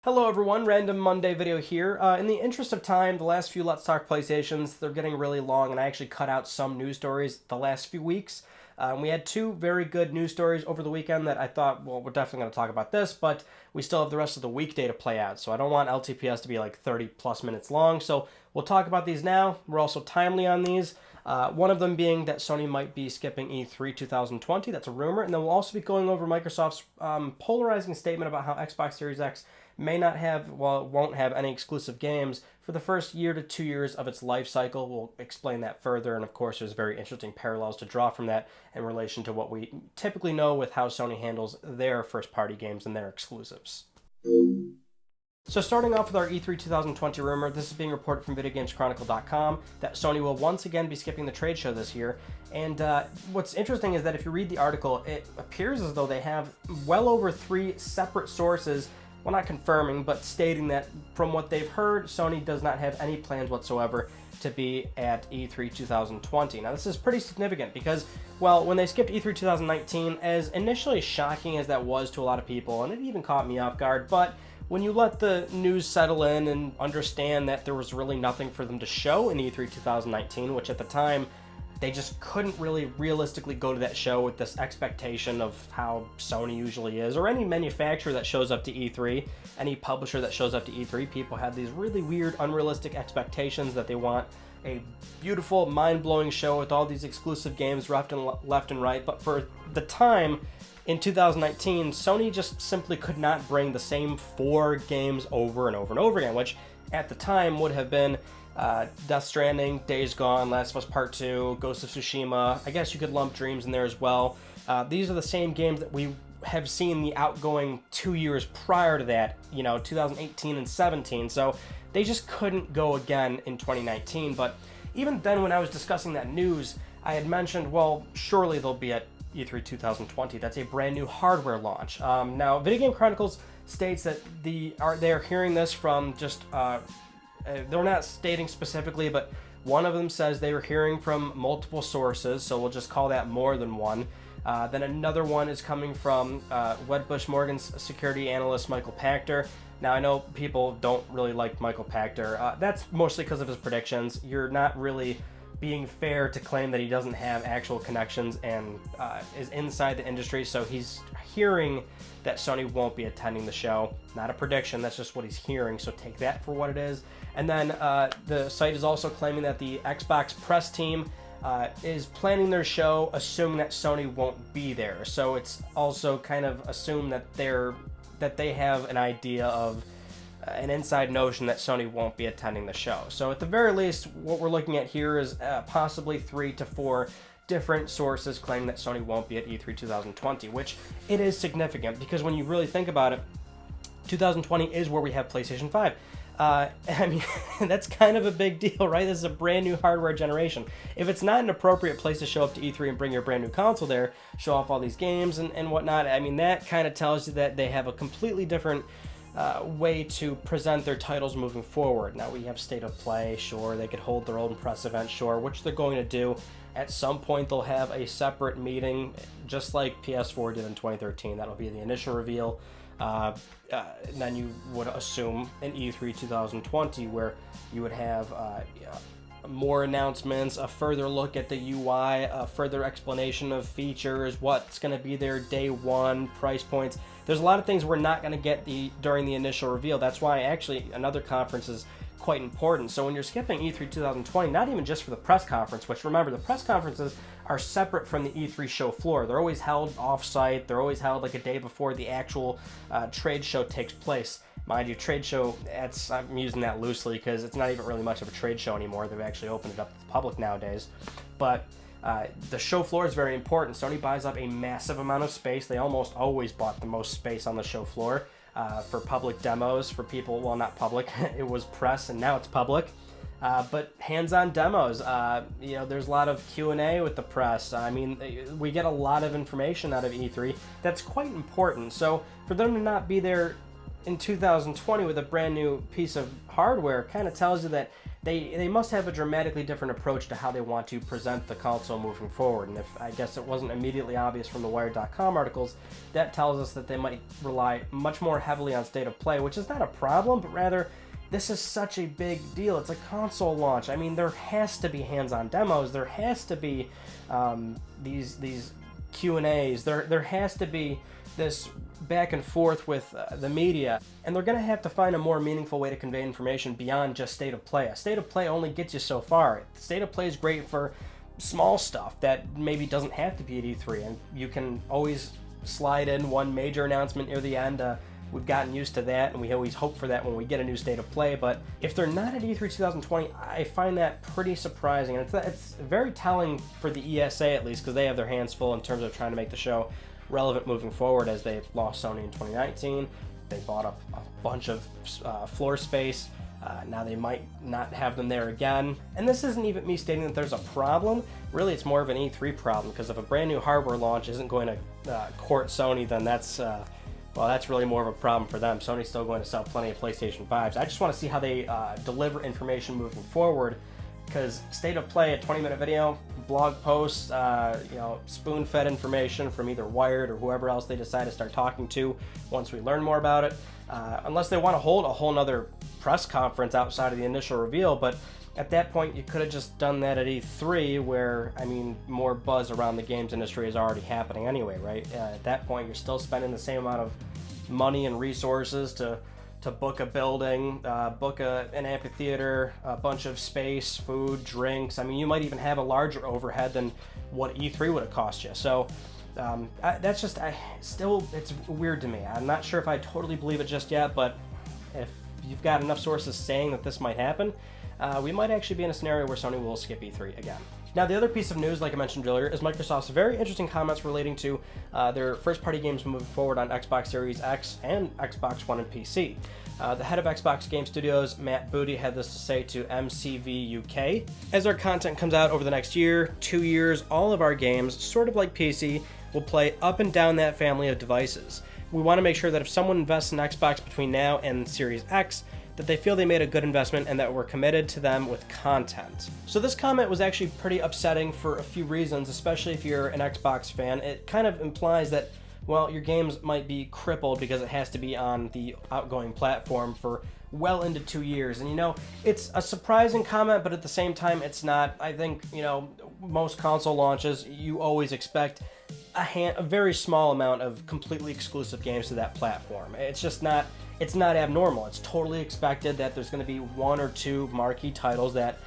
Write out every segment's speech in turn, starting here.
Hello everyone, Random Monday video here. In the interest of time, the last few Let's Talk PlayStations, they're getting really long, and I actually cut out some news stories the last few weeks. We had two very good news stories over the weekend that I thought, well, we're definitely going to talk about this, but we still have the rest of the weekday to play out, so I don't want LTPS to be like 30 plus minutes long, so we'll talk about these now. We're also timely on these. One of them being that Sony might be skipping E3 2020, that's a rumor, and then we'll also be going over Microsoft's polarizing statement about how Xbox Series X may not have, well, it won't have any exclusive games for the first year to 2 years of its life cycle. We'll explain that further, and of course, there's very interesting parallels to draw from that in relation to what we typically know with how Sony handles their first-party games and their exclusives. So starting off with our E3 2020 rumor, this is being reported from VideoGamesChronicle.com that Sony will once again be skipping the trade show this year. And what's interesting is that if you read the article, it appears as though they have well over 3 separate sources, well, not confirming, but stating that from what they've heard, Sony does not have any plans whatsoever to be at E3 2020. Now, this is pretty significant because, well, when they skipped E3 2019, as initially shocking as that was to a lot of people, and it even caught me off guard, but when you let the news settle in and understand that there was really nothing for them to show in E3 2019, which at the time they just couldn't really realistically go to that show with this expectation of how Sony usually is, or any manufacturer that shows up to E3, any publisher that shows up to E3, people have these really weird, unrealistic expectations that they want a beautiful, mind-blowing show with all these exclusive games left and right, but for the time, in 2019, Sony just simply could not bring the same 4 games over and over and over again, which at the time would have been Death Stranding, Days Gone, Last of Us Part 2, Ghost of Tsushima. I guess you could lump Dreams in there as well. These are the same games that we have seen the outgoing 2 years prior to that, 2018 and 17. So they just couldn't go again in 2019. But even then, when I was discussing that news, I had mentioned, well, surely they'll be at E3 2020. That's a brand new hardware launch. Now, Video Game Chronicles states that they're hearing this from just they're not stating specifically, but one of them says they were hearing from multiple sources, so we'll just call that more than one. Then another one is coming from Wedbush Morgan's security analyst, Michael Pachter. Now, I know people don't really like Michael Pachter. That's mostly because of his predictions. You're not really being fair to claim that he doesn't have actual connections and is inside the industry, so he's hearing that Sony won't be attending the show. Not a prediction, that's just what he's hearing, so take that for what it is. And then the site is also claiming that the Xbox press team is planning their show assuming that Sony won't be there, so it's also kind of assumed that they have an idea of an inside notion that Sony won't be attending the show. So at the very least, what we're looking at here is possibly 3 to 4 different sources claiming that Sony won't be at E3 2020, which it is significant because when you really think about it, 2020 is where we have PlayStation 5. I mean, that's kind of a big deal, right? This is a brand new hardware generation. If it's not an appropriate place to show up to E3 and bring your brand new console there, show off all these games and whatnot, I mean, that kind of tells you that they have a completely different way to present their titles moving forward. Now, we have State of Play, sure, they could hold their own press event, sure, which they're going to do. At some point, they'll have a separate meeting, just like PS4 did in 2013. That'll be the initial reveal. Then you would assume an E3 2020 where you would have more announcements, a further look at the UI, a further explanation of features, what's going to be there day one, price points. There's a lot of things we're not going to get during the initial reveal. That's why actually another conference is quite important. So when you're skipping E3 2020, not even just for the press conference, which remember, the press conferences are separate from the E3 show floor. They're always held off-site. They're always held like a day before the actual trade show takes place. Mind you, trade show, I'm using that loosely because it's not even really much of a trade show anymore. They've actually opened it up to the public nowadays. But the show floor is very important. Sony buys up a massive amount of space. They almost always bought the most space on the show floor for public demos, for people, well, not public, it was press and now it's public. But hands-on demos, there's a lot of Q&A with the press. I mean, we get a lot of information out of E3 that's quite important. So for them to not be there in 2020 with a brand new piece of hardware kind of tells you that they must have a dramatically different approach to how they want to present the console moving forward. And if I guess it wasn't immediately obvious from the Wired.com articles, that tells us that they might rely much more heavily on state of play, which is not a problem, but rather this is such a big deal. It's a console launch. I mean, there has to be hands-on demos. There has to be these Q&As. There has to be this back and forth with the media, and they're going to have to find a more meaningful way to convey information beyond just state of play. A state of play only gets you so far. State of play is great for small stuff that maybe doesn't have to be at E3, and you can always slide in one major announcement near the end. We've gotten used to that, and we always hope for that when we get a new state of play, but if they're not at E3 2020, I find that pretty surprising, and it's very telling for the ESA at least, because they have their hands full in terms of trying to make the show relevant moving forward, as they lost Sony in 2019. They bought up a bunch of floor space. Now they might not have them there again. And this isn't even me stating that there's a problem. Really, it's more of an E3 problem, because if a brand new hardware launch isn't going to court Sony, then that's really more of a problem for them. Sony's still going to sell plenty of PlayStation 5s. I just want to see how they deliver information moving forward, because state of play, a 20-minute video, blog posts, spoon-fed information from either Wired or whoever else they decide to start talking to once we learn more about it, unless they want to hold a whole nother press conference outside of the initial reveal. But at that point, you could have just done that at E3, where, I mean, more buzz around the games industry is already happening anyway, right? At that point, you're still spending the same amount of money and resources to book a building, book an amphitheater, a bunch of space, food, drinks. I mean, you might even have a larger overhead than what E3 would have cost you. So it's weird to me. I'm not sure if I totally believe it just yet, but if you've got enough sources saying that this might happen, we might actually be in a scenario where Sony will skip E3 again. Now, the other piece of news, like I mentioned earlier, is Microsoft's very interesting comments relating to their first-party games moving forward on Xbox Series X and Xbox One and PC. The head of Xbox Game Studios, Matt Booty, had this to say to MCV UK. As our content comes out over the next year, 2 years, all of our games, sort of like PC, will play up and down that family of devices. We want to make sure that if someone invests in Xbox between now and Series X, that they feel they made a good investment and that we're committed to them with content. So this comment was actually pretty upsetting for a few reasons, especially if you're an Xbox fan. It kind of implies that, well, your games might be crippled because it has to be on the outgoing platform for well into 2 years. And, it's a surprising comment, but at the same time, it's not. I think, most console launches, you always expect a very small amount of completely exclusive games to that platform. It's just not. It's not abnormal. It's totally expected that there's going to be one or two marquee titles that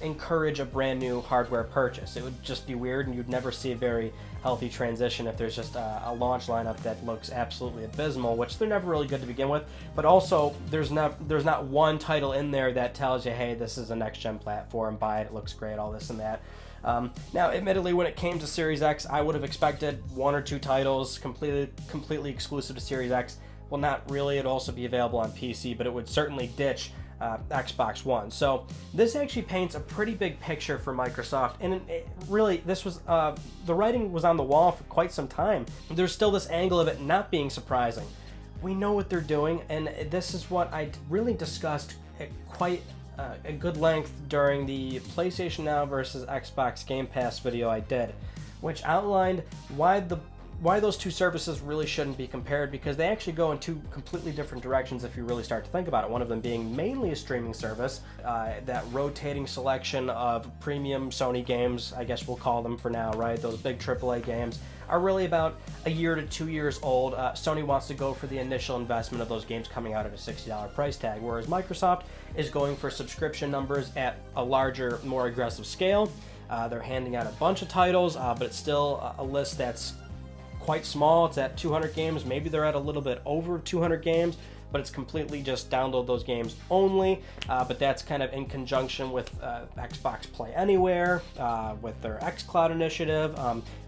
encourage a brand new hardware purchase. It would just be weird, and you'd never see a very healthy transition if there's just a launch lineup that looks absolutely abysmal, which they're never really good to begin with. But also, there's not one title in there that tells you, hey, this is a next-gen platform, buy it, it looks great, all this and that. Now, admittedly, when it came to Series X, I would have expected one or two titles completely exclusive to Series X. Well, not really. It'd also be available on PC, but it would certainly ditch Xbox One. So this actually paints a pretty big picture for Microsoft, and really, this was the writing was on the wall for quite some time. There's still this angle of it not being surprising. We know what they're doing, and this is what I really discussed at quite a good length during the PlayStation Now versus Xbox Game Pass video I did, which outlined why those two services really shouldn't be compared, because they actually go in two completely different directions if you really start to think about it. One of them being mainly a streaming service, that rotating selection of premium Sony games, I guess we'll call them for now, right? Those big AAA games are really about a year to 2 years old. Sony wants to go for the initial investment of those games coming out at a $60 price tag, whereas Microsoft is going for subscription numbers at a larger, more aggressive scale. They're handing out a bunch of titles, but it's still a list that's quite small. It's at 200 games. Maybe they're at a little bit over 200 games, but it's completely just download those games only. But that's kind of in conjunction with Xbox Play Anywhere, with their xCloud initiative,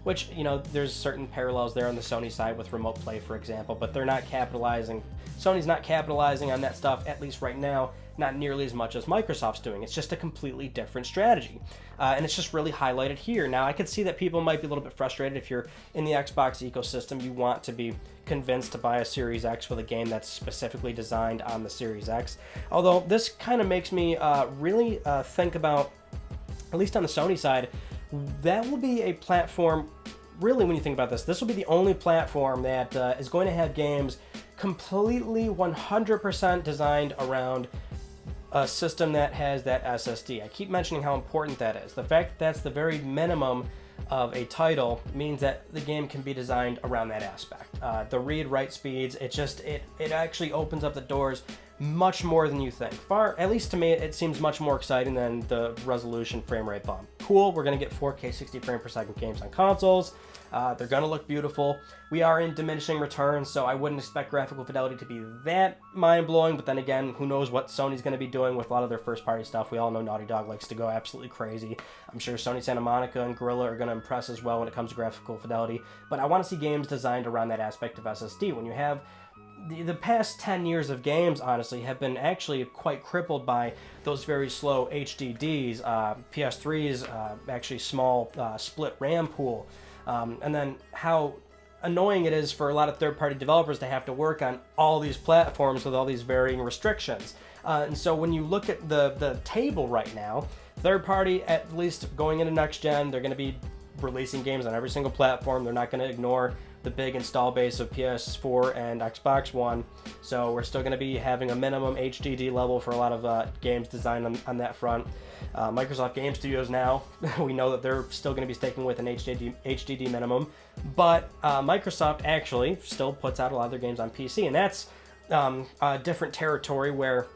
which, there's certain parallels there on the Sony side with Remote Play, for example, but they're not capitalizing. Sony's not capitalizing on that stuff, at least right now, not nearly as much as Microsoft's doing. It's just a completely different strategy. And it's just really highlighted here. Now, I could see that people might be a little bit frustrated if you're in the Xbox ecosystem. You want to be convinced to buy a Series X with a game that's specifically designed on the Series X. Although this kind of makes me really think about, at least on the Sony side, that will be a platform, really when you think about this, this will be the only platform that is going to have games completely 100% designed around a system that has that SSD. I keep mentioning how important that is. The fact that that's the very minimum of a title means that the game can be designed around that aspect. The read-write speeds, it actually opens up the doors much more than you think. At least to me, it seems much more exciting than the resolution frame rate bump. Cool, we're gonna get 4K 60 frame per second games on consoles. They're gonna look beautiful. We are in diminishing returns, so I wouldn't expect graphical fidelity to be that mind-blowing, but then again, who knows what Sony's gonna be doing with a lot of their first-party stuff. We all know Naughty Dog likes to go absolutely crazy. I'm sure Sony Santa Monica and Guerrilla are gonna impress as well when it comes to graphical fidelity, but I wanna see games designed around that aspect of SSD. When you have the past 10 years of games, honestly, have been actually quite crippled by those very slow HDDs, PS3's actually small split RAM pool, and then how annoying it is for a lot of third-party developers to have to work on all these platforms with all these varying restrictions. And so when you look at the table right now, third-party, at least going into next gen, they're going to be releasing games on every single platform. They're not going to ignore the big install base of PS4 and Xbox One, so we're still going to be having a minimum HDD level for a lot of games designed on that front. Microsoft Game Studios now, we know that they're still going to be sticking with an HDD minimum, but Microsoft actually still puts out a lot of their games on PC, and that's a different territory where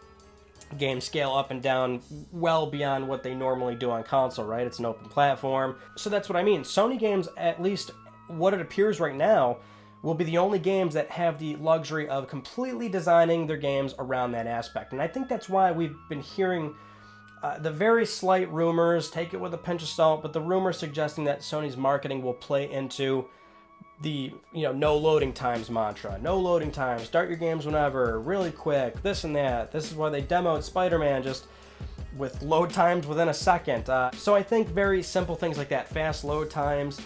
games scale up and down well beyond what they normally do on console, right? It's an open platform. So that's what I mean. Sony games, at least what it appears right now, will be the only games that have the luxury of completely designing their games around that aspect. And I think that's why we've been hearing the very slight rumors, take it with a pinch of salt, but the rumors suggesting that Sony's marketing will play into the no loading times mantra. No loading times, start your games whenever, really quick, this and that. This is why they demoed Spider-Man just with load times within a second. So I think very simple things like that, fast load times,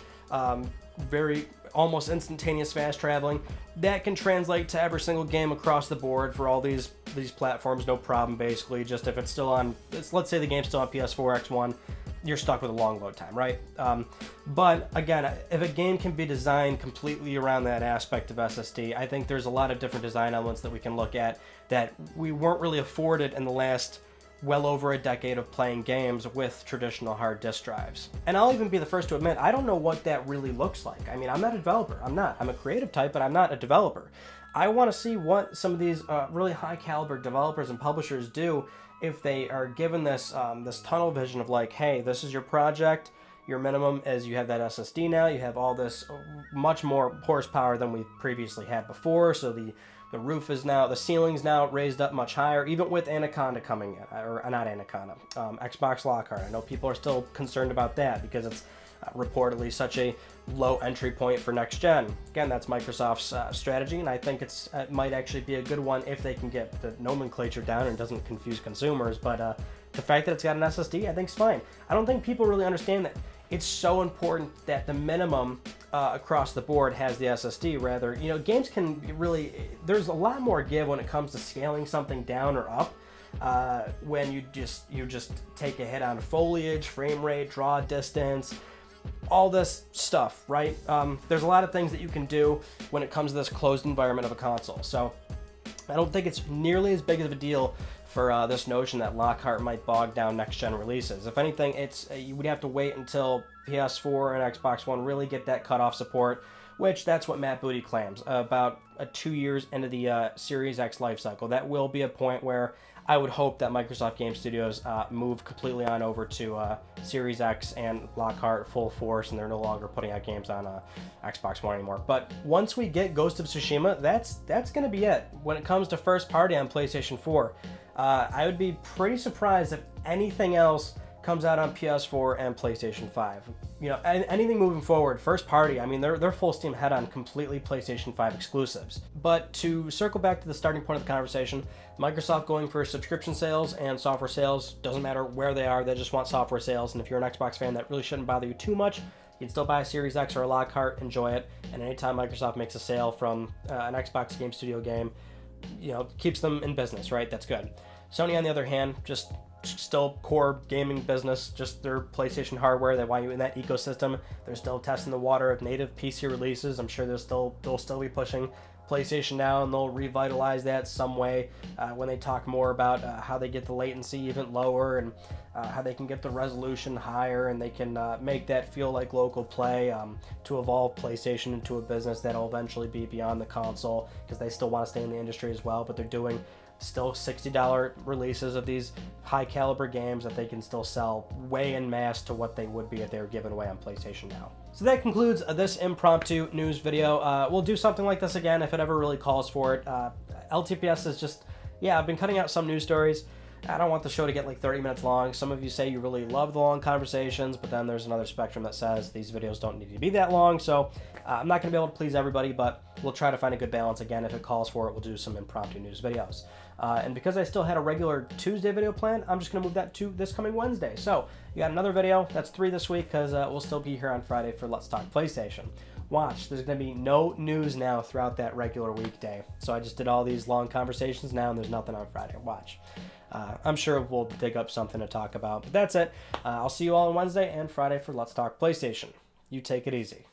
very almost instantaneous fast traveling, that can translate to every single game across the board for all these platforms, no problem basically. Just if it's still on, let's say the game's still on PS4, X1, you're stuck with a long load time, right? But again, if a game can be designed completely around that aspect of SSD, I think there's a lot of different design elements that we can look at that we weren't really afforded in the last well over a decade of playing games with traditional hard disk drives. And I'll even be the first to admit, I don't know what that really looks like. I mean, I'm not a developer. I'm a creative type, but I'm not a developer. I want to see what some of these really high caliber developers and publishers do if they are given this this tunnel vision of like, hey, this is your project. Your minimum is you have that SSD now. You have all this much more horsepower than we previously had before. So the roof is now, the ceiling's now raised up much higher, even with Anaconda coming in, or not Anaconda, Xbox Lockhart. I know people are still concerned about that because it's reportedly such a low entry point for next gen. Again, that's Microsoft's strategy, and I think it might actually be a good one if they can get the nomenclature down and doesn't confuse consumers. But the fact that it's got an SSD, I think is fine. I don't think people really understand that it's so important that the minimum across the board has the SSD. Rather, games can really, there's a lot more give when it comes to scaling something down or up. When you just take a hit on foliage, frame rate, draw distance, all this stuff, right? There's a lot of things that you can do when it comes to this closed environment of a console. So I don't think it's nearly as big of a deal for this notion that Lockhart might bog down next-gen releases. If anything, you would have to wait until PS4 and Xbox One really get that cutoff support, which that's what Matt Booty claims, about 2 years into the Series X lifecycle. That will be a point where I would hope that Microsoft Game Studios move completely on over to Series X and Lockhart full force, and they're no longer putting out games on Xbox One anymore. But once we get Ghost of Tsushima, that's going to be it. When it comes to first party on PlayStation 4, I would be pretty surprised if anything else comes out on PS4 and PlayStation 5. You know, anything moving forward, first party, I mean, they're full steam ahead on completely PlayStation 5 exclusives. But to circle back to the starting point of the conversation, Microsoft going for subscription sales and software sales, doesn't matter where they are, they just want software sales. And if you're an Xbox fan, that really shouldn't bother you too much. You can still buy a Series X or a Lockhart, enjoy it, and anytime Microsoft makes a sale from an Xbox Game Studio game, you know, keeps them in business, right? That's good. Sony, on the other hand, just still core gaming business, just their PlayStation hardware. They want you in that ecosystem. They're still testing the water of native PC releases. I'm sure they'll still be pushing PlayStation Now, and they'll revitalize that some way when they talk more about how they get the latency even lower and how they can get the resolution higher, and they can make that feel like local play to evolve PlayStation into a business that'll eventually be beyond the console, because they still want to stay in the industry as well, but they're doing still $60 releases of these high caliber games that they can still sell way en masse to what they would be if they were given away on PlayStation Now. So that concludes this impromptu news video. We'll do something like this again if it ever really calls for it. LTPS is just, yeah, I've been cutting out some news stories. I don't want the show to get like 30 minutes long. Some of you say you really love the long conversations, but then there's another spectrum that says these videos don't need to be that long. So I'm not going to be able to please everybody, but we'll try to find a good balance. Again, if it calls for it, we'll do some impromptu news videos. And because I still had a regular Tuesday video planned, I'm just going to move that to this coming Wednesday. So you got another video. That's 3 this week, because we'll still be here on Friday for Let's Talk PlayStation. Watch, there's going to be no news now throughout that regular weekday. So I just did all these long conversations now, and there's nothing on Friday. Watch. I'm sure we'll dig up something to talk about. But that's it. I'll see you all on Wednesday and Friday for Let's Talk PlayStation. You take it easy.